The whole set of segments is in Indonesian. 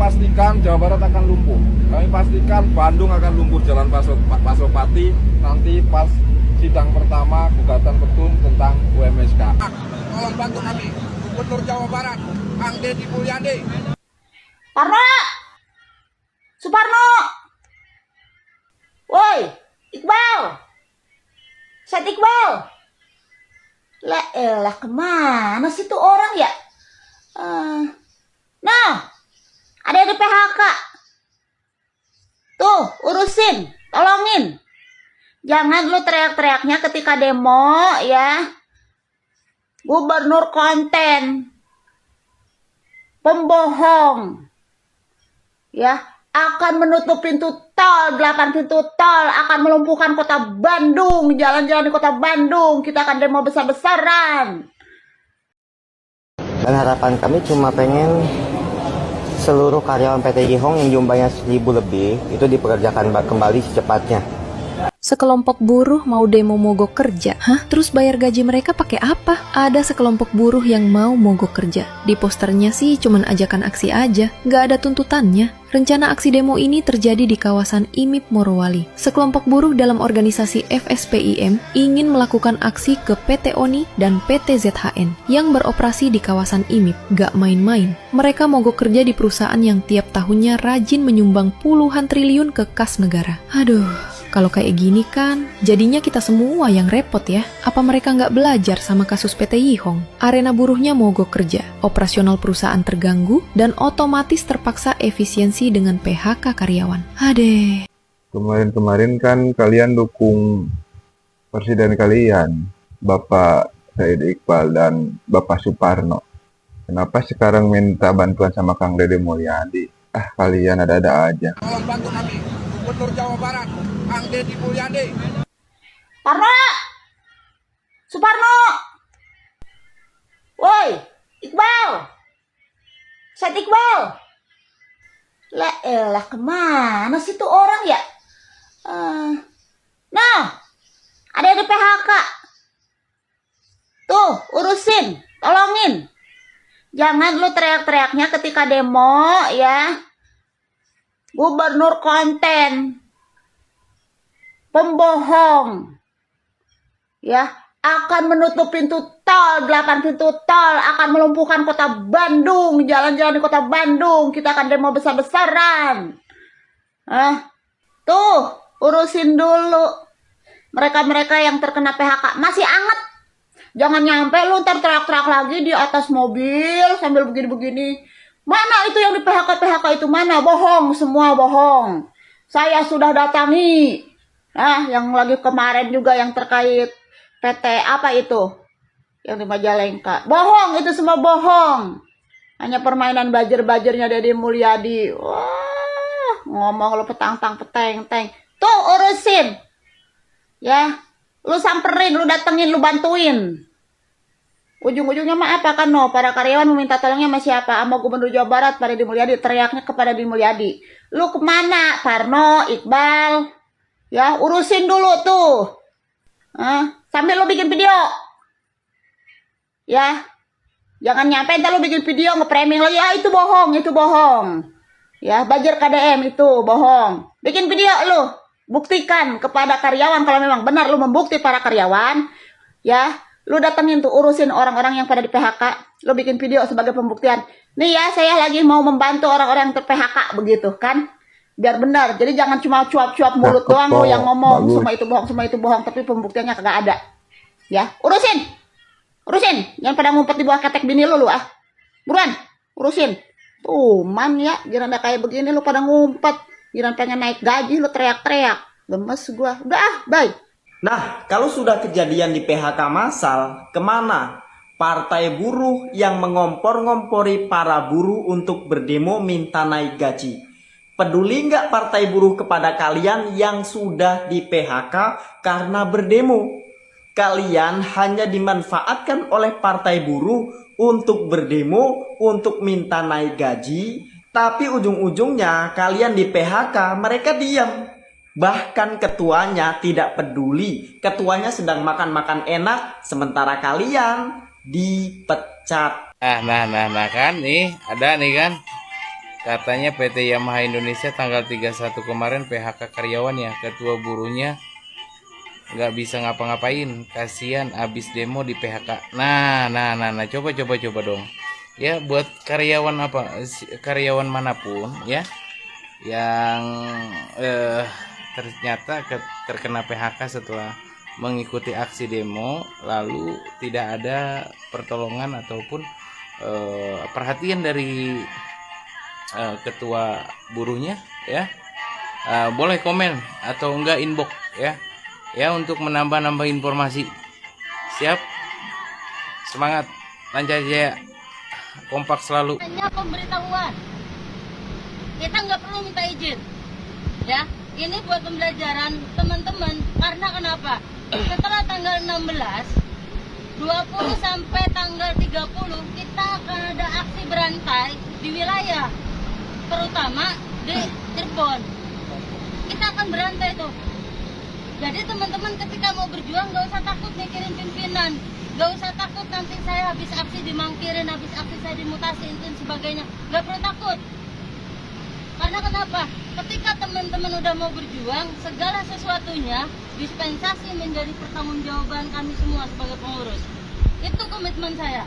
pastikan Jawa Barat akan lumpuh. Kami pastikan Bandung akan lumpuh, Jalan Pasopati nanti pas sidang pertama gugatan petun tentang UMSK. Tolong bantu kami, Gubernur Jawa Barat, Kang Deddy Mulyadi. Parno, Suparno, woi, Iqbal, Syed Iqbal. Lah elah, kemana sih tuh orang ya? Nah, ada yang di PHK. Tuh, urusin, tolongin. Jangan lu teriak-teriaknya ketika demo ya. Gubernur konten, pembohong, ya, akan menutup pintu tol, 8 pintu tol, akan melumpuhkan kota Bandung, jalan-jalan di kota Bandung, kita akan demo besar-besaran. Dan harapan kami cuma pengen seluruh karyawan PT Jihong yang jumlahnya 1000 lebih itu dipekerjakan kembali secepatnya. Sekelompok buruh mau demo mogok kerja. Hah? Terus bayar gaji mereka pakai apa? Ada sekelompok buruh yang mau mogok kerja. Di posternya sih cuman ajakan aksi aja, nggak ada tuntutannya. Rencana aksi demo ini terjadi di kawasan IMIP Morowali. Sekelompok buruh dalam organisasi FSPIM ingin melakukan aksi ke PT ONI dan PT ZHN yang beroperasi di kawasan IMIP. Gak main-main. Mereka mogok kerja di perusahaan yang tiap tahunnya rajin menyumbang puluhan triliun ke kas negara. Aduh. Kalau kayak gini kan, jadinya kita semua yang repot ya. Apa mereka nggak belajar sama kasus PT Yihong? Arena buruhnya mogok kerja, operasional perusahaan terganggu, dan otomatis terpaksa efisiensi dengan PHK karyawan. Adeh. Kemarin-kemarin kan kalian dukung presiden kalian, Bapak Syed Iqbal dan Bapak Suparno. Kenapa sekarang minta bantuan sama Kang Deddy Mulyadi? Ah, kalian ada-ada aja. Tolong bantu kami, Gubernur Jawa Barat, Kang Deddy Mulyadi. Parno, Suparno, woi, Iqbal, Syed Iqbal. Lah elah, kemana sih tuh orang ya? Nah, ada yang di PHK. Tuh, urusin, tolongin. Jangan lu teriak-teriaknya ketika demo ya. Gubernur konten, pembohong, ya, akan menutup pintu tol, 8 pintu tol, akan melumpuhkan kota Bandung, jalan-jalan di kota Bandung, kita akan demo besar-besaran. Tuh, urusin dulu. Mereka-mereka yang terkena PHK masih anget. Jangan nyampe lu ntar teriak-teriak lagi di atas mobil sambil begini-begini. Mana itu yang di PHK itu mana? Bohong, semua bohong. Saya sudah datangi. Nah, yang lagi kemarin juga yang terkait PT apa itu? Yang di Majalengka. Bohong, itu semua bohong. Hanya permainan bajir-bajirnya Deddy Mulyadi. Wah, ngomong lu petang-peteng. Tuh, urusin. Ya, lu samperin, lu datengin, lu bantuin. Ujung-ujungnya mah apa kan no? Para karyawan meminta tolongnya sama siapa? Sama Gubernur Jawa Barat, pada Deddy Mulyadi. Teriaknya kepada Deddy Mulyadi. Lu kemana? Parno, Iqbal. Ya, urusin dulu tuh. Sambil lu bikin video. Ya. Jangan nyampe ntar lu bikin video nge-framing lagi. Ah, itu bohong. Ya, bajir KDM itu bohong. Bikin video lu. Buktikan kepada karyawan kalau memang benar lu membukti para karyawan. Ya. Lu datengin tuh, urusin orang-orang yang pada di PHK. Lu bikin video sebagai pembuktian. Nih ya, saya lagi mau membantu orang-orang yang ter-PHK, begitu kan? Biar benar. Jadi jangan cuma cuap-cuap mulut doang lu yang ngomong. Bagus. Semua itu bohong. Tapi pembuktiannya kagak ada. Ya, urusin. Jangan pada ngumpet di bawah ketek bini lu ah. Buruan, urusin. Tuh, man ya. Giliran kayak begini lu pada ngumpet. Giliran pengen naik gaji lu teriak-teriak. Gemes gua. Udah bye. Nah, kalau sudah kejadian di PHK massal, kemana partai buruh yang mengompor-ngompori para buruh untuk berdemo minta naik gaji? Peduli nggak partai buruh kepada kalian yang sudah di PHK karena berdemo? Kalian hanya dimanfaatkan oleh partai buruh untuk berdemo, untuk minta naik gaji, tapi ujung-ujungnya kalian di PHK, mereka diam. Bahkan ketuanya tidak peduli. Ketuanya sedang makan-makan enak, sementara kalian dipecat. Nah kan nih, ada nih kan. Katanya PT Yamaha Indonesia tanggal 31 kemarin PHK karyawan ya, ketua buruhnya nggak bisa ngapa-ngapain, kasihan abis demo di PHK. Nah, coba dong. Ya buat karyawan karyawan manapun ya yang ternyata terkena PHK setelah mengikuti aksi demo, lalu tidak ada pertolongan ataupun perhatian dari ketua buruhnya ya, boleh komen atau enggak inbox ya untuk menambah informasi. Siap, semangat, lancar jaya, kompak selalu. Hanya pemberitahuan, kita nggak perlu minta izin ya. Ini buat pembelajaran teman-teman. Karena kenapa? Setelah tanggal 16, 20 sampai tanggal 30 kita akan ada aksi berantai di wilayah, terutama di Cirebon. Kita akan berantai tuh. Jadi teman-teman ketika mau berjuang gak usah takut mikirin pimpinan, gak usah takut nanti saya habis aksi dimangkirin, habis aksi saya dimutasiin dan sebagainya. Gak perlu takut. Karena kenapa? Ketika teman-teman udah mau berjuang, segala sesuatunya dispensasi menjadi pertanggungjawaban kami semua sebagai pengurus. Itu komitmen saya.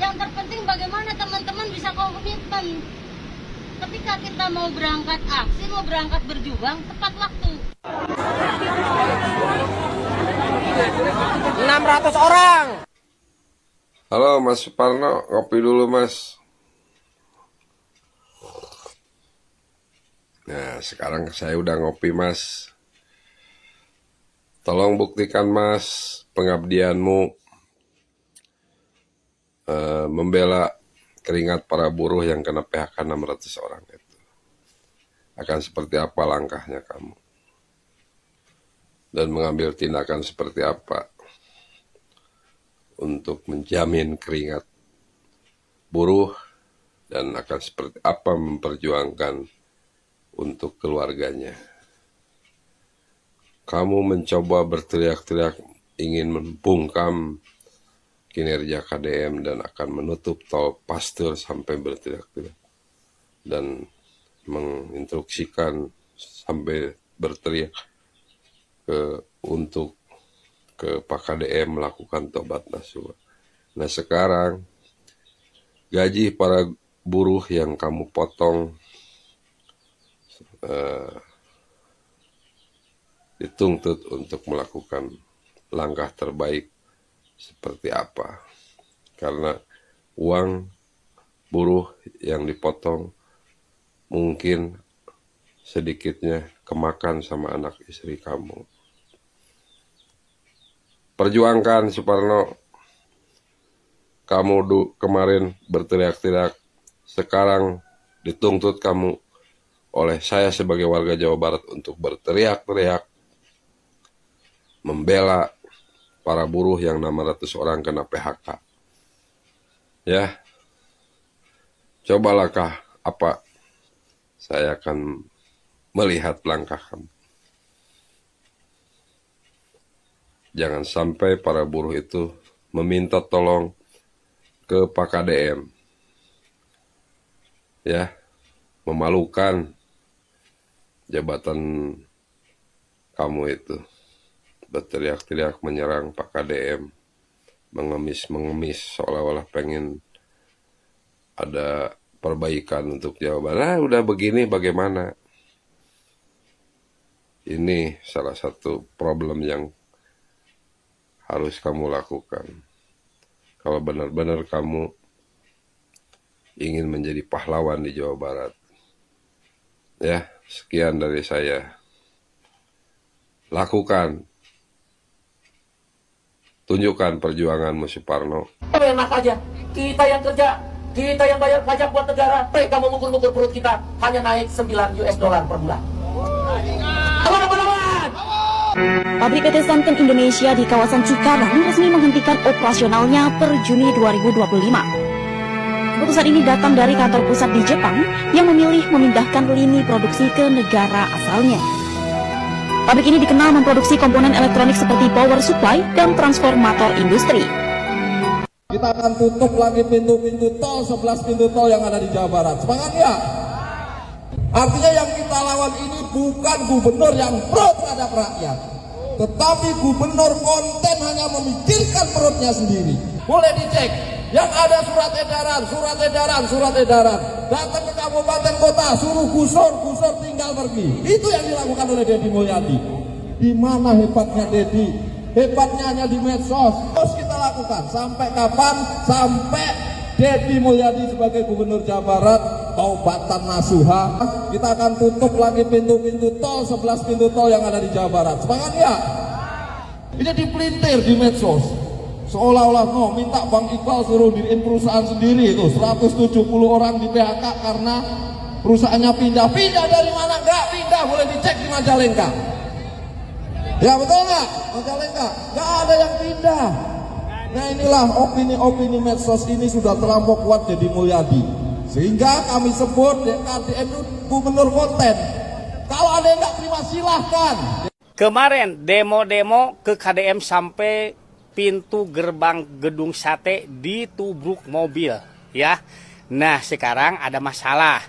Yang terpenting bagaimana teman-teman bisa komitmen. Ketika kita mau berangkat aksi, mau berangkat berjuang, tepat waktu. 600 orang. Halo Mas Suparno, ngopi dulu Mas. Nah, sekarang saya udah ngopi Mas. Tolong buktikan Mas pengabdianmu membela keringat para buruh yang kena PHK 600 orang itu. Akan seperti apa langkahnya kamu? Dan mengambil tindakan seperti apa untuk menjamin keringat buruh, dan akan seperti apa memperjuangkan untuk keluarganya. Kamu mencoba berteriak-teriak ingin membungkam kinerja KDM dan akan menutup tol Pasteur sampai berteriak-teriak dan menginstruksikan sampai berteriak untuk ke Pak KDM melakukan tobat nasuha. Nah sekarang gaji para buruh yang kamu potong dituntut untuk melakukan langkah terbaik seperti apa, karena uang buruh yang dipotong mungkin sedikitnya kemakan sama anak istri kamu. Perjuangkan Suparno. Kamu kemarin berteriak-teriak, sekarang dituntut kamu oleh saya sebagai warga Jawa Barat untuk berteriak-teriak membela para buruh yang 600 orang kena PHK. Ya, coba langkah apa, saya akan melihat langkah kamu. Jangan sampai para buruh itu meminta tolong ke Pak KDM. Ya, memalukan jabatan kamu itu. Berteriak-teriak menyerang Pak KDM, mengemis-mengemis seolah-olah pengen ada perbaikan untuk Jawa Barat. Udah begini bagaimana? Ini salah satu problem yang harus kamu lakukan. Kalau benar-benar kamu ingin menjadi pahlawan di Jawa Barat. Ya, sekian dari saya. Lakukan. Tunjukkan perjuanganmu Suparno. Enak aja, kita yang kerja, kita yang bayar pajak buat negara, mereka mengukur-ukur perut kita hanya naik $9 per bulan. Pabrik PT Sanken Indonesia di kawasan Cikarang resmi menghentikan operasionalnya per Juni 2025. Keputusan ini datang dari kantor pusat di Jepang yang memilih memindahkan lini produksi ke negara asalnya. Pabrik ini dikenal memproduksi komponen elektronik seperti power supply dan transformator industri. Kita akan tutup lagi pintu-pintu tol, 11 pintu tol yang ada di Jawa Barat. Semangat ya? Artinya yang kita lawan ini bukan gubernur yang pro terhadap rakyat, tetapi gubernur konten hanya memikirkan perutnya sendiri. Boleh dicek, yang ada surat edaran. Datang ke kabupaten kota, suruh gusur tinggal pergi. Itu yang dilakukan oleh Deddy Mulyadi. Di mana hebatnya Deddy? Hebatnya hanya di medsos. Terus kita lakukan. Sampai kapan? Sampai Deddy Mulyadi sebagai gubernur Jawa Barat taubatan nasuha. Kita akan tutup lagi pintu-pintu tol, 11 pintu tol yang ada di Jawa Barat. Semangat ya? Ini dipelintir di medsos. Seolah-olah minta Bang Iqbal suruh diriin perusahaan sendiri itu 170 orang di PHK karena perusahaannya pindah. Pindah dari mana? Enggak pindah, boleh dicek di Majalengka. Ya betul nggak? Majalengka nggak ada yang pindah. Nah inilah opini-opini medsos ini sudah terlampau kuat Deddy Mulyadi, sehingga kami sebut KDM itu gubernur konten. Kalau ada yang nggak terima silahkan. Kemarin demo-demo ke KDM sampai pintu gerbang gedung sate ditubruk mobil, ya. Nah sekarang ada masalah,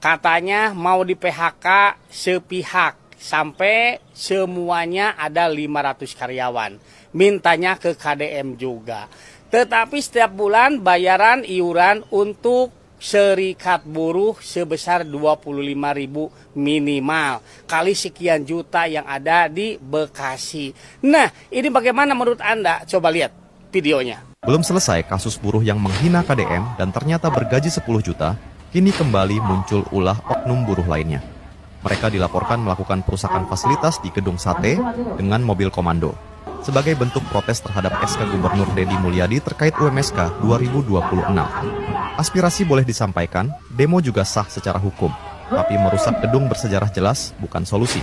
katanya mau di PHK sepihak sampai semuanya ada 500 karyawan. Mintanya ke KDM juga. Tetapi setiap bulan bayaran iuran untuk serikat buruh sebesar 25.000 minimal kali sekian juta yang ada di Bekasi. Nah, ini bagaimana menurut Anda? Coba lihat videonya. Belum selesai kasus buruh yang menghina KDM dan ternyata bergaji 10 juta, kini kembali muncul ulah oknum buruh lainnya. Mereka dilaporkan melakukan perusakan fasilitas di gedung sate dengan mobil komando sebagai bentuk protes terhadap SK Gubernur Deddy Mulyadi terkait UMSK 2026. Aspirasi boleh disampaikan, demo juga sah secara hukum, tapi merusak gedung bersejarah jelas bukan solusi.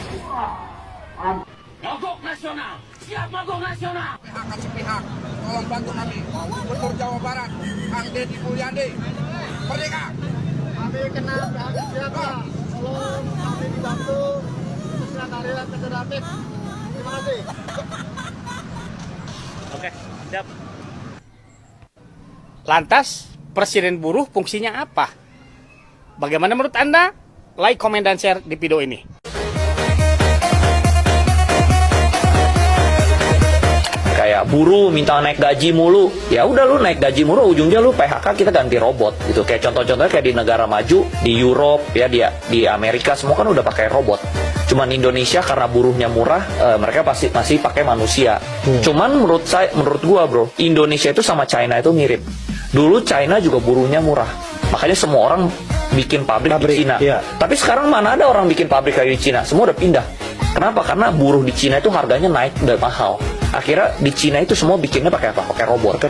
Mogok nasional, siap mogok nasional. PHK sepihak, tolong bantu kami. Gubernur Jawa Barat, Kang Deddy Mulyadi, merdeka. Kami kena PHK siapa? Tolong kami dibantu khususnya keadilan federatif. Terima kasih. Oke, siap. Lantas, Presiden buruh fungsinya apa? Bagaimana menurut Anda? Like, komen, dan share di video ini. Kayak buruh minta naik gaji mulu, ya udah lu naik gaji mulu, ujungnya lu PHK, kita ganti robot gitu. Kayak contoh-contohnya kayak di negara maju, di Europe ya, di Amerika semua kan udah pakai robot. Cuman Indonesia karena buruhnya murah, mereka masih pakai manusia. Cuman menurut gua bro, Indonesia itu sama China itu mirip. Dulu China juga buruhnya murah, makanya semua orang bikin pabrik di Cina. Iya. Tapi sekarang mana ada orang bikin pabrik kayak di Cina, semua udah pindah. Kenapa? Karena buruh di Cina itu harganya naik, udah mahal. Akhirnya di Cina itu semua bikinnya pakai apa? Pakai robot.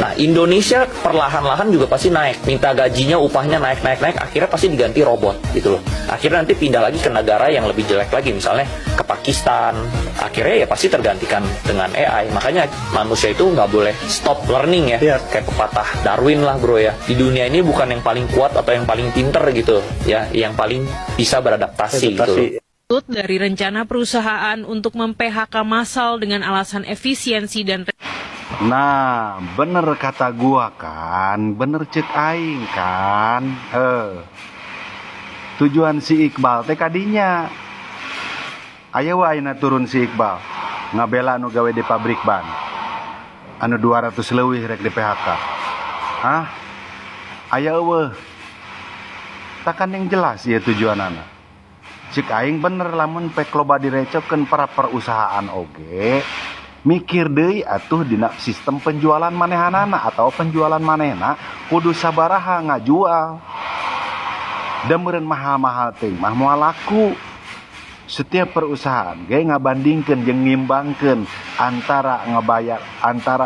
Nah, Indonesia perlahan-lahan juga pasti naik. Minta gajinya, upahnya naik. Akhirnya pasti diganti robot gitu loh. Akhirnya nanti pindah lagi ke negara yang lebih jelek lagi, misalnya ke Pakistan. Akhirnya ya pasti tergantikan dengan AI. Makanya manusia itu nggak boleh stop learning ya. Kayak pepatah Darwin lah bro ya. Di dunia ini bukan yang paling kuat atau yang paling pinter gitu ya, yang paling bisa beradaptasi gitu loh. Dari rencana perusahaan untuk mem-PHK massal dengan alasan efisiensi dan... Nah, bener kata gua kan, bener cek aing kan. Tujuan si Iqbal teh kadinya aya wae na turun si Iqbal ngabela anu gawe di pabrik ban anu 200 leuwih rek di PHK. Aya eueuh. Takan yang jelas ya tujuanana. Cik aing bener lamun pek loba direcokeun para perusahaan oge mikir deui atuh dina sistem penjualan manehanana atau penjualan manehna kudu sabaraha ngajual. Da meureun mahal-mahal teh mah moal laku. Setiap perusahaan ge ngabandingkeun jeung ngimbangkeun antara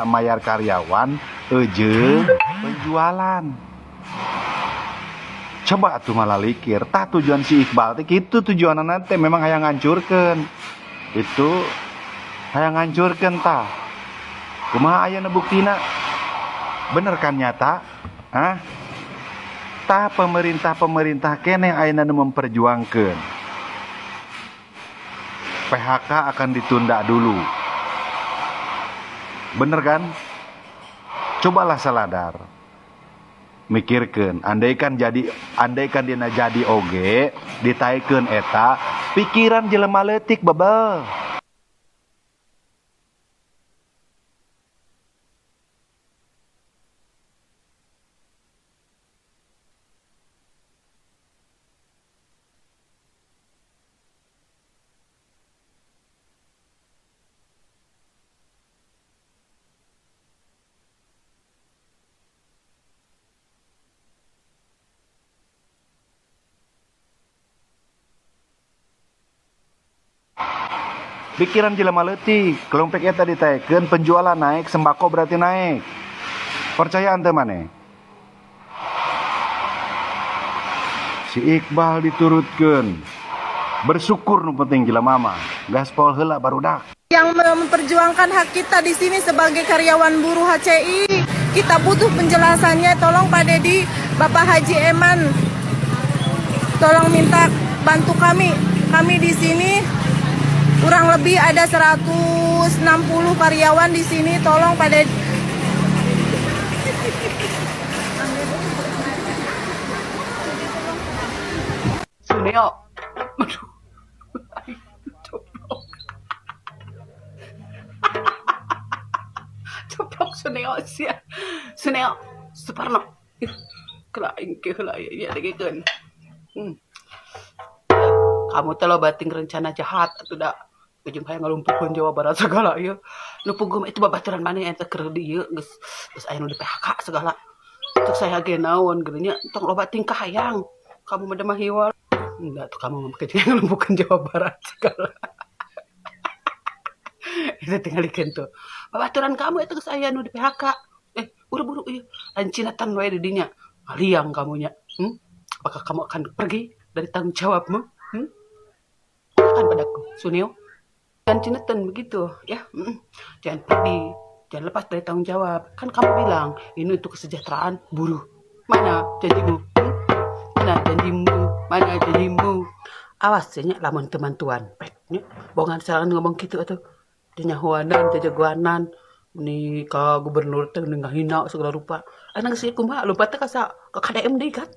mayar karyawan jeung penjualan. Coba atuh malah likir, tah tujuan si Iqbal teh kitu tujuanna teh memang hayang ngancurkeun. Itu hayang ngancurkeun tah. Kumaha ayeuna buktina? Bener kan nyata? Tah pemerintah keneh ayeuna nu memperjuangkeun. PHK akan ditunda dulu. Bener kan? Cobalah saladar. Mikirkan, andaikan dina jadi oge, ditaikeun eta, pikiran jelema leutik bebel. Pikiran jelema leutik, kelompok eta ditaikeun, penjualan naik, sembako berarti naik. Percaya ante maneh? Si Iqbal diturutkeun. Bersyukur nu penting jelema mah. Gaspol heula barudak. Yang memperjuangkan hak kita di sini sebagai karyawan buruh HCI, kita butuh penjelasannya. Tolong Pak Dedi, Bapak Haji Eman, tolong minta bantu kami. Kami di sini kurang lebih ada 160 karyawan di sini. Tolong Pak Dedi. Suneo. Coplok Suneo sia. Suneo Suparno. Kelain ke ya digeun. Kamu teh lo bating rencana jahat atuh da. Ujung hayang ngalumpukeun Jawa Barat segala ieu. Nu pugum itu babaturan maneh ente keur dieu geus aya nu di PHK segala. Untuk saya ge naon geunya tong loba tingkah hayang. Kamu mah mah hiwal. Enggak tuh kamu mah ngalumpukeun Jawa Barat segala. Itu tinggal dikeun tuh. Babaturan kamu itu geus aya nu di PHK. Buru-buru ieu. Lancinatan wae di dinya. Liang kamunya. Apakah kamu akan pergi dari tanggung jawabmu? Kan padaku, Suneo. Jangan cinetan begitu, ya. Jangan pergi, jangan lepas dari tanggung jawab. Kan kamu bilang, ini untuk kesejahteraan buruh. Mana janjimu? Mana janjimu? Mana janjimu? Awas, ya, lamun teman tuan. Peknya, bongan salah ngomong gitu atuh. Dinyahuanan, jajaguanan. Ini ka gubernur teh ngahina segala rupa. Anak sih kumaha lupa teh ka KDMD kan?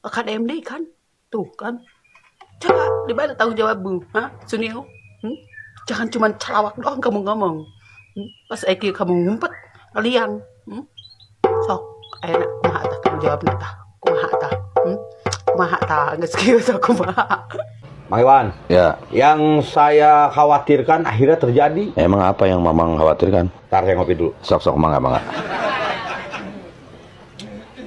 Ka KDMD kan? Tuh kan. Coba di mana tanggung jawabmu, Suneo? Jangan cuma celawak doang kamu ngomong. Pas Eki kamu ngumpet, liang. Sok, ayeuna kumaha tah tanggung jawabna tah? Kumaha tah? Kumaha tah? Geus kieu tah kumaha? Mang Iwan, ya. Yang saya khawatirkan akhirnya terjadi. Emang apa yang Mamang khawatirkan? Ntar saya ngopi dulu. Sok-sok mangga.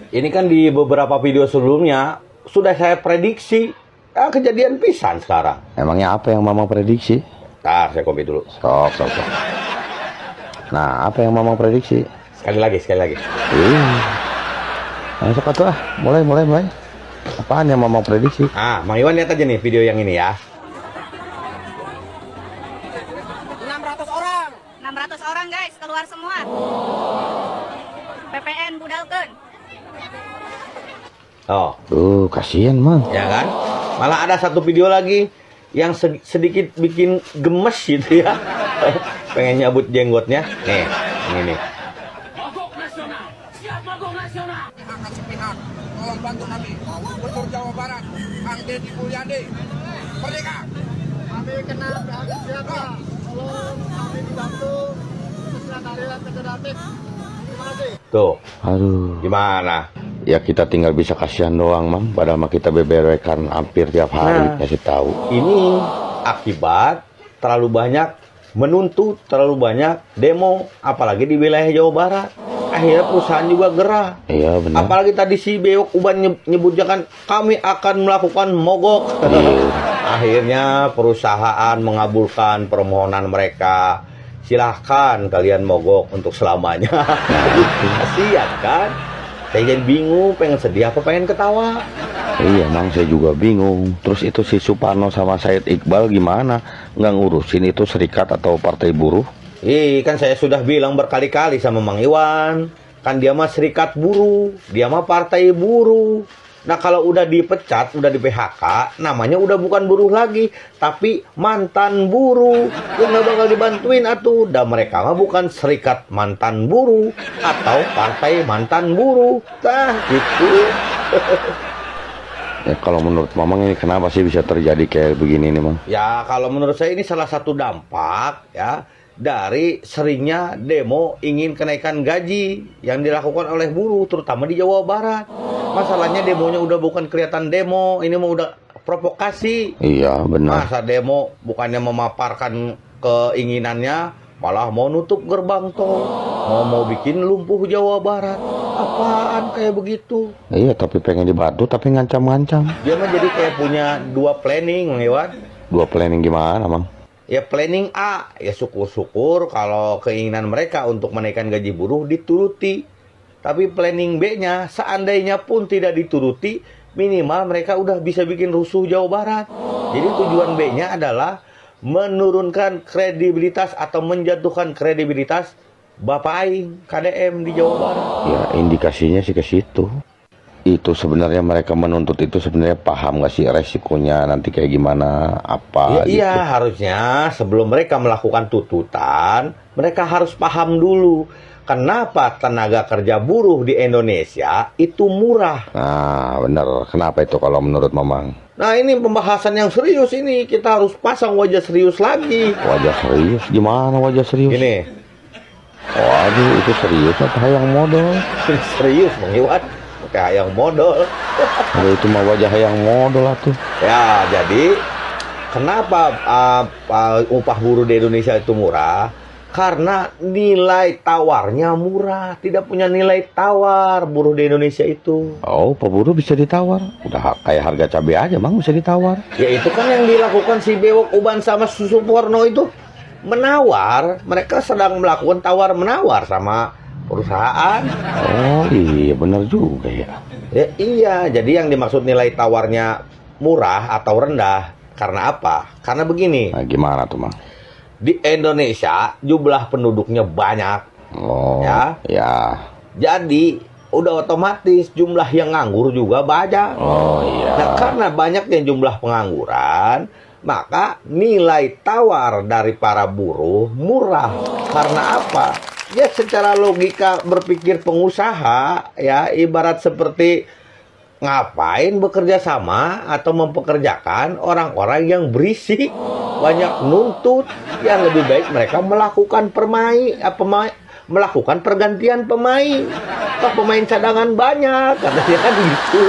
Ini kan di beberapa video sebelumnya sudah saya prediksi. Kejadian pisan sekarang. Emangnya apa yang Mamang prediksi? Ntar saya kopi dulu. Sok. Nah, apa yang Mamang prediksi? Sekali lagi. Nah, sok atuh mulai. Apaan yang Mamang prediksi? Mang Iwan lihat aja nih video yang ini ya. 600 orang guys, keluar semua. PPN budalkeun. Kasihan Mang. Ya kan? Malah ada satu video lagi yang sedikit bikin gemes gitu ya. Pengen nyabut jenggotnya. Nih, ini nih. Mogok nasional. Siap mogok nasional. Angkat sepihak. Tolong bantu kami. Gubernur Jawa Barat, Kang Deddy Mulyadi. Merdeka. Kami kena PHK siapa? Tolong kami dibantu. Sekretariat Federatif. Terima kasih. Tuh. Aduh. Gimana? Ya kita tinggal bisa kasihan doang Mang. Padahal mah kita beberekan hampir tiap hari kasih tahu. Ini akibat terlalu banyak menuntut, terlalu banyak demo, apalagi di wilayah Jawa Barat. Akhirnya perusahaan juga gerah. Iya benar. Apalagi tadi si Beok Uban nyebutnya kan kami akan melakukan mogok. Akhirnya perusahaan mengabulkan permohonan mereka. Silahkan kalian mogok untuk selamanya. Kasihan kan? Saya jadi bingung, pengen sedih apa pengen ketawa. Iya Mang, saya juga bingung. Terus itu si Suparno sama Said Iqbal gimana? Nggak ngurusin itu serikat atau partai buruh? Kan saya sudah bilang berkali-kali sama Mang Iwan. Kan dia mah serikat buruh, dia mah partai buruh. Nah kalau udah dipecat, udah di PHK, namanya udah bukan buruh lagi, tapi mantan buruh. Yang nggak bakal dibantuin atuh. Dan mereka mah bukan serikat mantan buruh atau partai mantan buruh. Nah gitu. Ya, kalau menurut Mamang ini kenapa sih bisa terjadi kayak begini nih, Mang? Ya kalau menurut saya ini salah satu dampak ya dari seringnya demo ingin kenaikan gaji yang dilakukan oleh buruh, terutama di Jawa Barat. Masalahnya demonya udah bukan kelihatan demo, ini mah udah provokasi. Iya, benar. Masa demo bukannya memaparkan keinginannya, malah mau nutup gerbang tol, mau bikin lumpuh Jawa Barat. Apaan kayak begitu? Iya, tapi pengen dibantu tapi ngancam-ngancam. Dia mah jadi kayak punya dua planning, Mang Iwan. Dua planning gimana, Mang? Ya planning A, ya syukur-syukur kalau keinginan mereka untuk menaikkan gaji buruh dituruti. Tapi planning B-nya, seandainya pun tidak dituruti, minimal mereka udah bisa bikin rusuh Jawa Barat. Jadi tujuan B-nya adalah menurunkan kredibilitas atau menjatuhkan kredibilitas Bapak Aing, KDM di Jawa Barat. Ya, indikasinya sih ke situ. Itu sebenarnya mereka menuntut itu sebenarnya paham nggak sih resikonya nanti kayak gimana apa Ya, gitu. iya, harusnya sebelum mereka melakukan tuntutan, mereka harus paham dulu kenapa tenaga kerja buruh di Indonesia itu murah. Nah, bener. Kenapa itu kalau menurut Mamang? Nah, ini pembahasan yang serius ini. Kita harus pasang wajah serius lagi. Wajah serius? Gimana wajah serius? Gini. Waduh, itu serius apa yang modal? Serius, Bang Iwan. Kayak yang modal. Aduh, itu mah wajah yang modal tuh. Ya, jadi kenapa upah buruh di Indonesia itu murah? Karena nilai tawarnya murah. Tidak punya nilai tawar buruh di Indonesia itu. Oh, Pak Buruh bisa ditawar. Udah kayak harga cabai aja, Bang, bisa ditawar. Ya itu kan yang dilakukan si Bewok Uban sama Susuporno itu. Menawar. Mereka sedang melakukan tawar-menawar sama perusahaan. Oh iya, benar juga ya. Ya iya, jadi yang dimaksud nilai tawarnya murah atau rendah. Karena apa? Karena begini. Nah, gimana tuh, Mang? Di Indonesia jumlah penduduknya banyak. Oh, ya. Jadi udah otomatis jumlah yang nganggur juga banyak. Oh iya. Nah, karena banyaknya jumlah pengangguran, maka nilai tawar dari para buruh murah. Karena apa? Ya secara logika berpikir pengusaha, ya ibarat seperti ngapain bekerja sama atau mempekerjakan orang-orang yang berisik, banyak nuntut. Yang lebih baik mereka melakukan melakukan pergantian pemain. Toh pemain cadangan banyak, katanya kan gitu.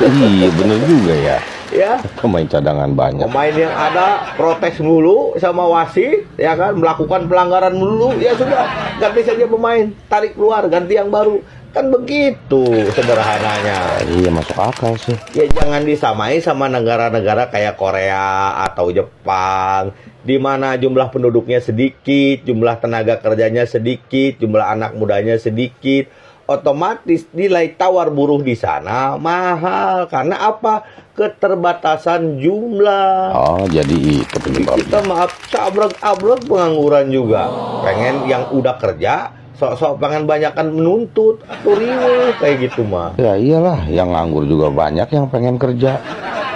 Iya, bener juga ya. Ya. Pemain cadangan banyak. Pemain yang ada protes mulu sama wasit, ya kan, melakukan pelanggaran mulu, ya sudah, ganti saja pemain, tarik keluar, ganti yang baru. Kan begitu sederhananya. Iya, masuk akal sih. Ya jangan disamai sama negara-negara kayak Korea atau Jepang, di mana jumlah penduduknya sedikit, jumlah tenaga kerjanya sedikit, jumlah anak mudanya sedikit. Otomatis nilai tawar buruh di sana mahal. Karena apa? Keterbatasan jumlah. Oh, jadi itu penyebabnya. Kita maaf, abrek pengangguran juga. Pengen yang udah kerja, sok-sok pengen banyakan menuntut atau riweuh kayak gitu mah. Ya iyalah, yang nganggur juga banyak yang pengen kerja.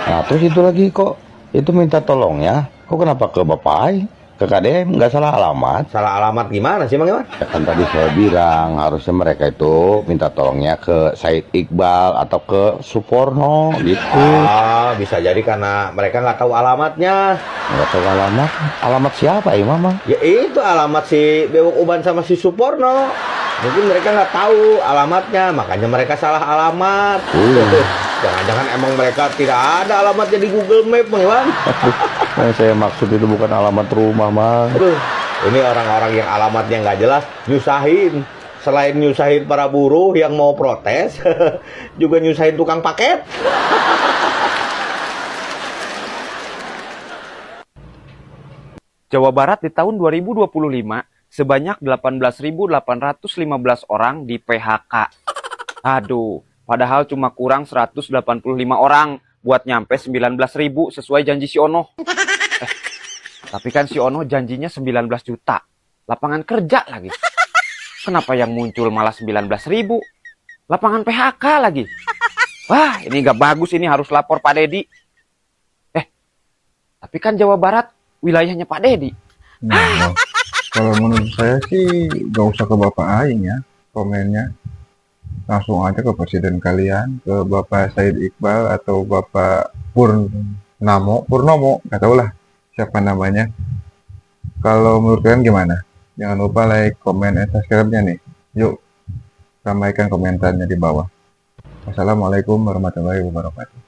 Nah, terus itu lagi kok itu minta tolong ya. Kok kenapa ke Bapak? Ke KDM nggak salah alamat. Salah alamat gimana sih, Bang Iwan? Ya, kan tadi saya bilang harusnya mereka itu minta tolongnya ke Said Iqbal atau ke Suporno gitu. Ah, bisa jadi karena mereka nggak tahu alamatnya. Nggak tahu alamat? Alamat siapa ya, Mama? Ya itu alamat si Bewok Uban sama si Suporno. Mungkin mereka nggak tahu alamatnya, makanya mereka salah alamat. Jangan-jangan emang mereka tidak ada alamatnya di Google Map, Bang Iwan. Yang saya maksud itu bukan alamat rumah, Mang. Aduh, ini orang-orang yang alamatnya nggak jelas, nyusahin. Selain nyusahin para buruh yang mau protes, juga nyusahin tukang paket. Jawa Barat di tahun 2025 sebanyak 18.815 orang di PHK. Aduh, padahal cuma kurang 185 orang buat nyampe 19.000 sesuai janji si Ono. Tapi kan si Ono janjinya 19 juta. Lapangan kerja lagi. Kenapa yang muncul malah 19.000? Lapangan PHK lagi. Wah, ini nggak bagus, ini harus lapor Pak Dedi. Tapi kan Jawa Barat wilayahnya Pak Dedi. Nah, kalau menurut saya sih gak usah ke Bapak Aing ya komennya. Langsung aja ke presiden kalian, ke Bapak Said Iqbal atau Bapak Purnomo, gak tau lah siapa namanya. Kalau menurut kalian gimana? Jangan lupa like, komen, dan subscribe-nya nih. Yuk, ramaikan komentarnya di bawah. Wassalamualaikum warahmatullahi wabarakatuh.